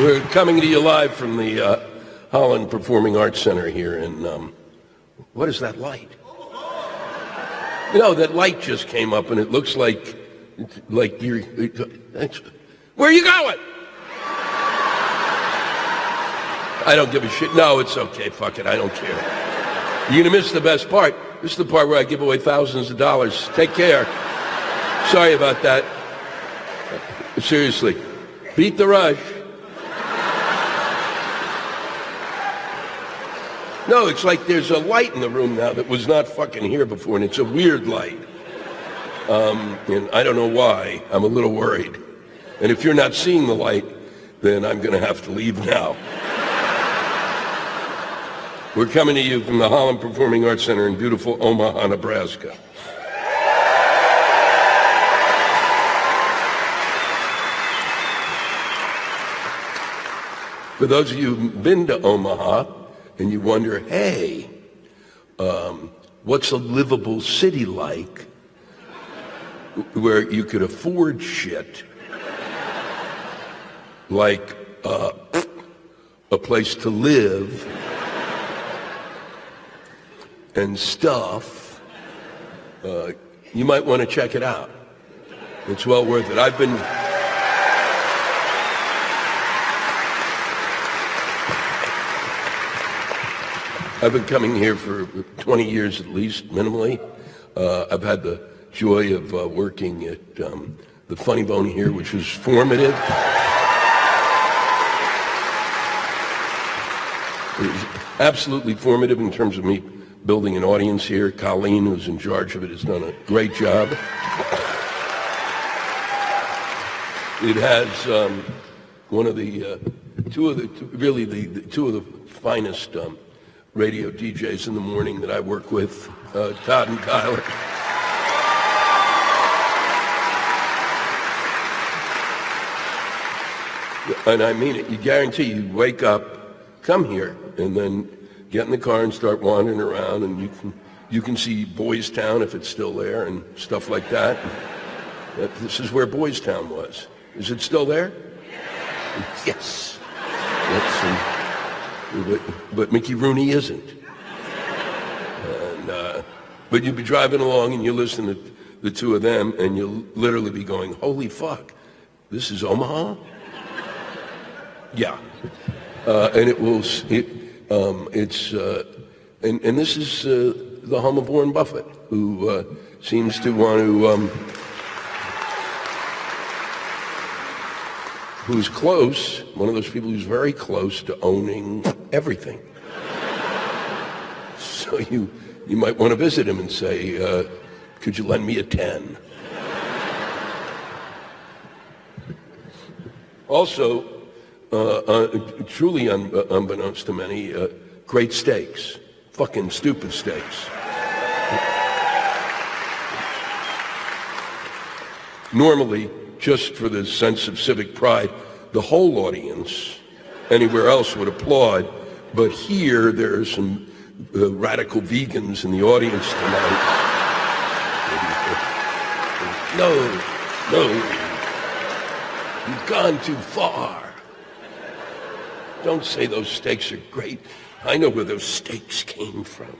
We're coming to you live from the Holland Performing Arts Center here in, what is that light? You know, that light just came up and it looks like you're, where are you going? I don't give a shit. No, it's okay. Fuck it. I don't care. You're going to miss the best part. This is the part where I give away thousands of dollars. Take care. Sorry about that. Seriously. Beat the rush. No, it's like there's a light in the room now that was not fucking here before, and it's a weird light. And I don't know why. I'm a little worried. And if you're not seeing the light, then I'm going to have to leave now. We're coming to you from the Holland Performing Arts Center in beautiful Omaha, Nebraska. For those of you who've been to Omaha and you wonder, hey, what's a livable city like where you could afford shit like a place to live and stuff, you might want to check it out. It's well worth it. I've been coming here for 20 years at least, minimally. I've had the joy of working at the Funny Bone here, which was formative. It was absolutely formative in terms of me building an audience here. Colleen, who's in charge of it, has done a great job. It has one of the two of the finest radio DJs in the morning that I work with, Todd and Tyler. And I mean it. You guarantee you wake up, come here, and then get in the car and start wandering around, and you can see Boys Town if it's still there and stuff like that. This is where Boys Town was. Is it still there? Yes. But Mickey Rooney isn't. And, but you'd be driving along and you listen to the two of them and you'll literally be going, holy fuck, this is Omaha? Yeah. And and this is the home of Warren Buffett, who seems to want to, who's close, one of those people who's very close to owning everything. So you might want to visit him and say, could you lend me a 10? Also, truly unbeknownst to many, great steaks. Fucking stupid steaks. Normally, just for the sense of civic pride, the whole audience anywhere else would applaud, but here there are some radical vegans in the audience tonight. No, you've gone too far. Don't say those steaks are great. I know where those steaks came from.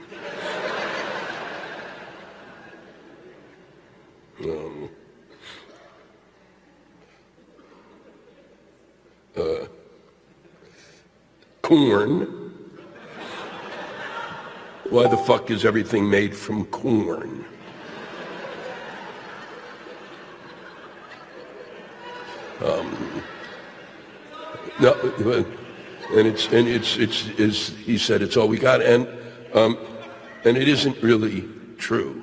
Corn. Why the fuck is everything made from corn? No, and it's he said it's all we got, and it isn't really true.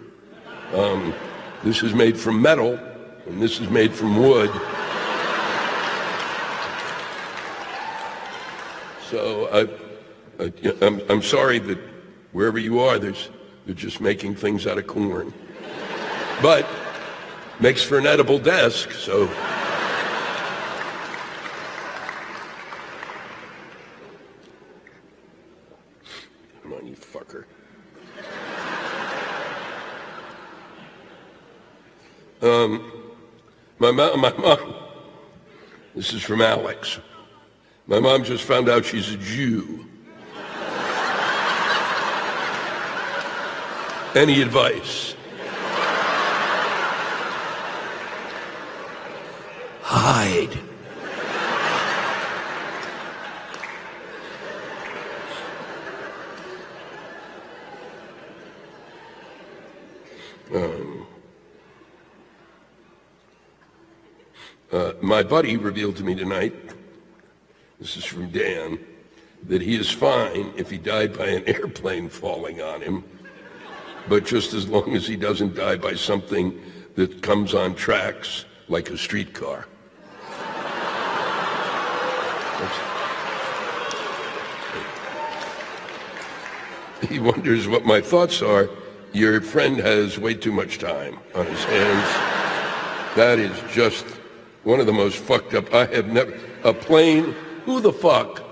This is made from metal, and this is made from wood. So I'm sorry that wherever you are, they're just making things out of corn. But makes for an edible desk, so. Come on, you fucker. My mom, this is from Alex. My mom just found out she's a Jew. Any advice? Hide. My buddy revealed to me tonight, this is from Dan, that he is fine if he died by an airplane falling on him, but just as long as he doesn't die by something that comes on tracks like a streetcar. He wonders what my thoughts are. Your friend has way too much time on his hands. That is just one of the most fucked up. I have never, a plane, who the fuck,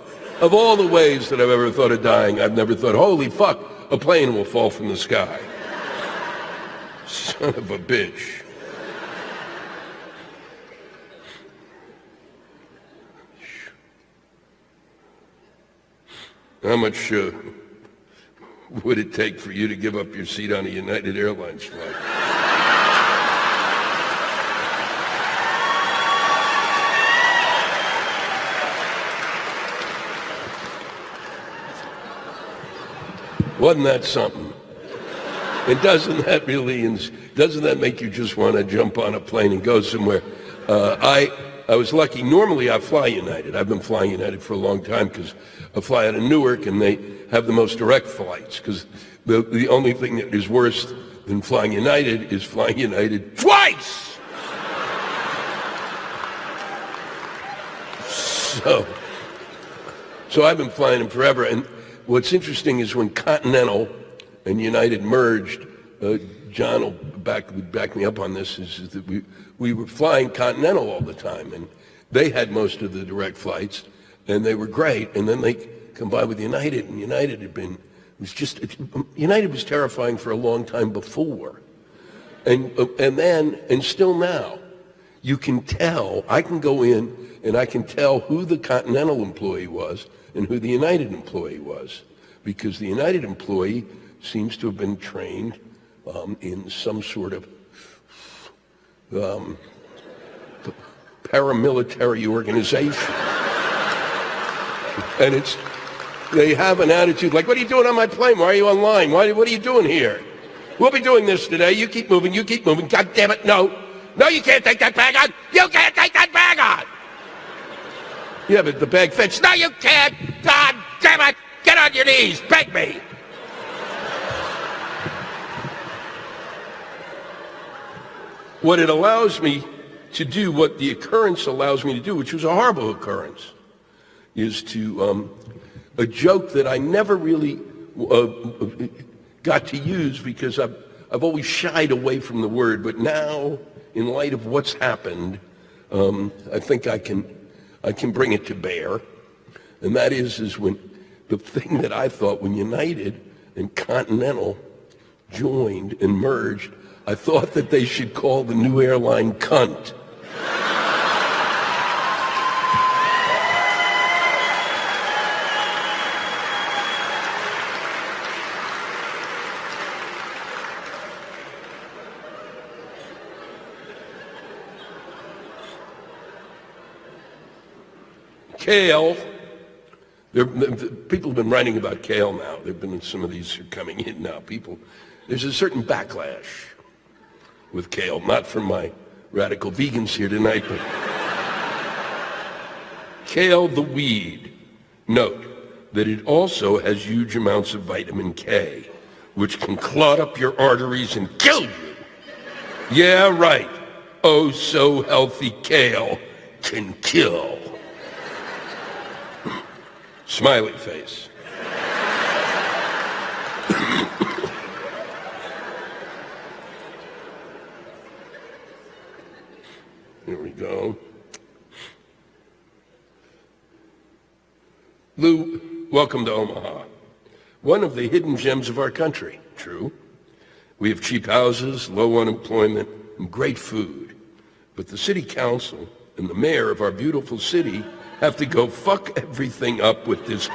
of all the ways that I've ever thought of dying, I've never thought, holy fuck, a plane will fall from the sky. Son of a bitch. How much would it take for you to give up your seat on a United Airlines flight? Wasn't that something? And doesn't that make you just want to jump on a plane and go somewhere? I was lucky. Normally I fly United. I've been flying United for a long time because I fly out of Newark and they have the most direct flights, because the only thing that is worse than flying United is flying United twice! So I've been flying them forever. And what's interesting is when Continental and United merged, John will back me up on this, is that we were flying Continental all the time, and they had most of the direct flights, and they were great. And then they combined with United, and United was terrifying for a long time before. And still now, you can tell, I can go in and I can tell who the Continental employee was and who the United employee was, because the United employee seems to have been trained in some sort of paramilitary organization. And they have an attitude like, what are you doing on my plane? Why are you online? What are you doing here? We'll be doing this today. You keep moving. God damn it, no. No, you can't take that bag on. You can't take that bag on. Yeah, but the bag fits. No, you can't. God damn it. Get on your knees. Beg me. What it allows me to do, what the occurrence allows me to do, which was a horrible occurrence, is to, a joke that I never really got to use because I've always shied away from the word, but now, in light of what's happened, I think I can bring it to bear. And that is when the thing that I thought when United and Continental joined and merged, I thought that they should call the new airline cunt. Kale, people have been writing about kale now. There have been some of these are coming in now. There's a certain backlash with kale, not from my radical vegans here tonight, but kale the weed. Note that it also has huge amounts of vitamin K, which can clot up your arteries and kill you. Yeah, right. Oh, so healthy kale can kill. Smiley face. Here we go. Lou, welcome to Omaha. One of the hidden gems of our country. True. We have cheap houses, low unemployment, and great food. But the city council and the mayor of our beautiful city have to go fuck everything up with this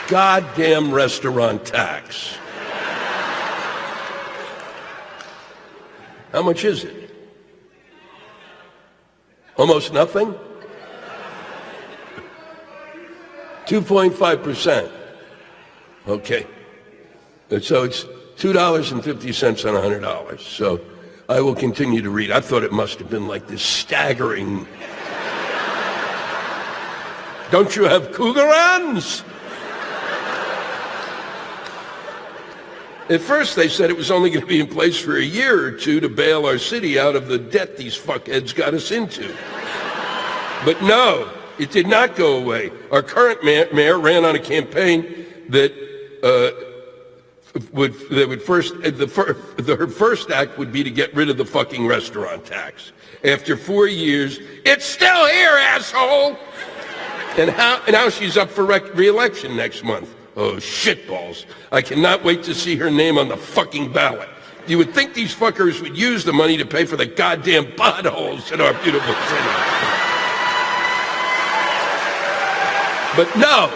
goddamn restaurant tax. How much is it? Almost nothing? 2.5%. Okay. So it's $2.50 on $100. So I will continue to read. I thought it must have been like this staggering. Don't you have Cougarans? At first they said it was only going to be in place for a year or two to bail our city out of the debt these fuckheads got us into. But no, it did not go away. Our current mayor ran on a campaign that her first act would be to get rid of the fucking restaurant tax. After 4 years, it's still here, asshole! And now she's up for re-election next month. Oh, shitballs. I cannot wait to see her name on the fucking ballot. You would think these fuckers would use the money to pay for the goddamn potholes in our beautiful city. But no,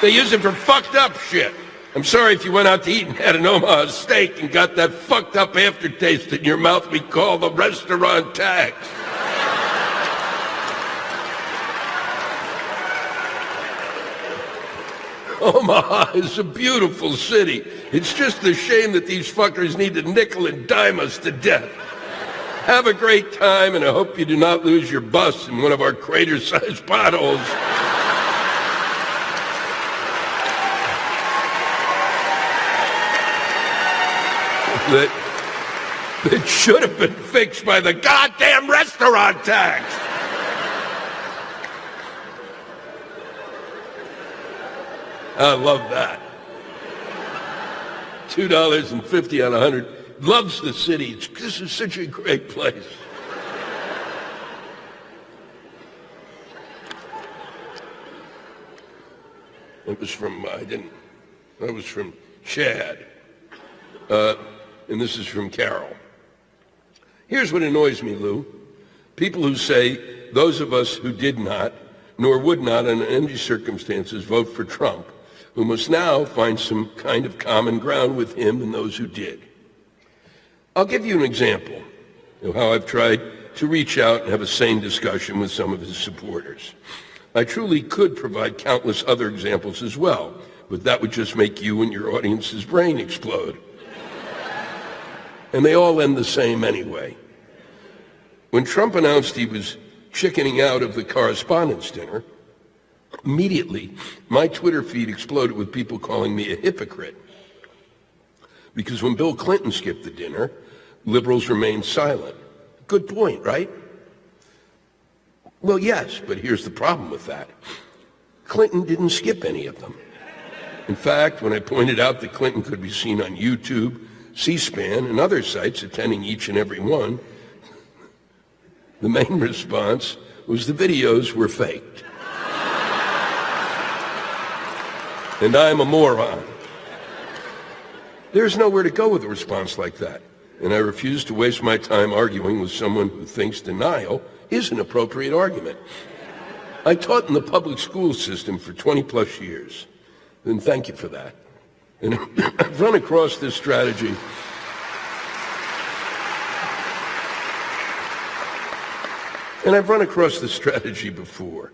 they use it for fucked up shit. I'm sorry if you went out to eat and had an Omaha steak and got that fucked up aftertaste in your mouth we call the restaurant tax. Omaha is a beautiful city. It's just a shame that these fuckers need to nickel and dime us to death. Have a great time, and I hope you do not lose your bus in one of our crater-sized potholes. That should have been fixed by the goddamn restaurant tax. I love that. $2.50 on 100. Loves the city. This is such a great place. It was from, that was from Chad. And this is from Carol. Here's what annoys me, Lou. People who say those of us who did not, nor would not under any circumstances vote for Trump, who must now find some kind of common ground with him and those who did. I'll give you an example of how I've tried to reach out and have a sane discussion with some of his supporters. I truly could provide countless other examples as well, but that would just make you and your audience's brain explode. And they all end the same anyway. When Trump announced he was chickening out of the correspondence dinner, immediately my Twitter feed exploded with people calling me a hypocrite. Because when Bill Clinton skipped the dinner, liberals remained silent. Good point, right? Well, yes, but here's the problem with that. Clinton didn't skip any of them. In fact, when I pointed out that Clinton could be seen on YouTube, C-SPAN, and other sites attending each and every one, the main response was the videos were faked. And I'm a moron. There's nowhere to go with a response like that, and I refuse to waste my time arguing with someone who thinks denial is an appropriate argument. I taught in the public school system for 20 plus years, and thank you for that. And I've run across this strategy. And I've run across this strategy before.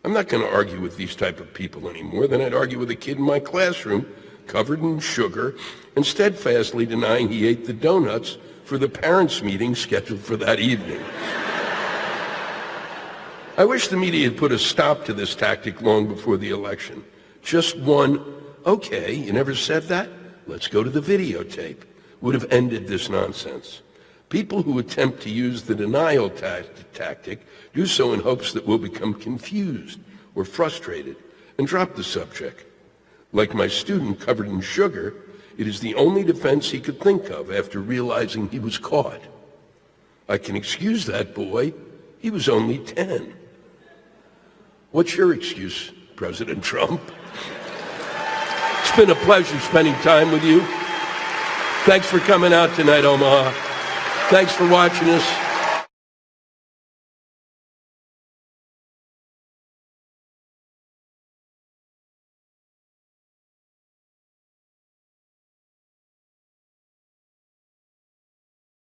I'm not going to argue with these type of people any more than I'd argue with a kid in my classroom covered in sugar and steadfastly denying he ate the donuts for the parents' meeting scheduled for that evening. I wish the media had put a stop to this tactic long before the election. Just one, okay, you never said that? Let's go to the videotape, would have ended this nonsense. People who attempt to use the denial tactic do so in hopes that we'll become confused or frustrated and drop the subject. Like my student covered in sugar, it is the only defense he could think of after realizing he was caught. I can excuse that boy. He was only 10. What's your excuse, President Trump? It's been a pleasure spending time with you. Thanks for coming out tonight, Omaha. Thanks for watching us.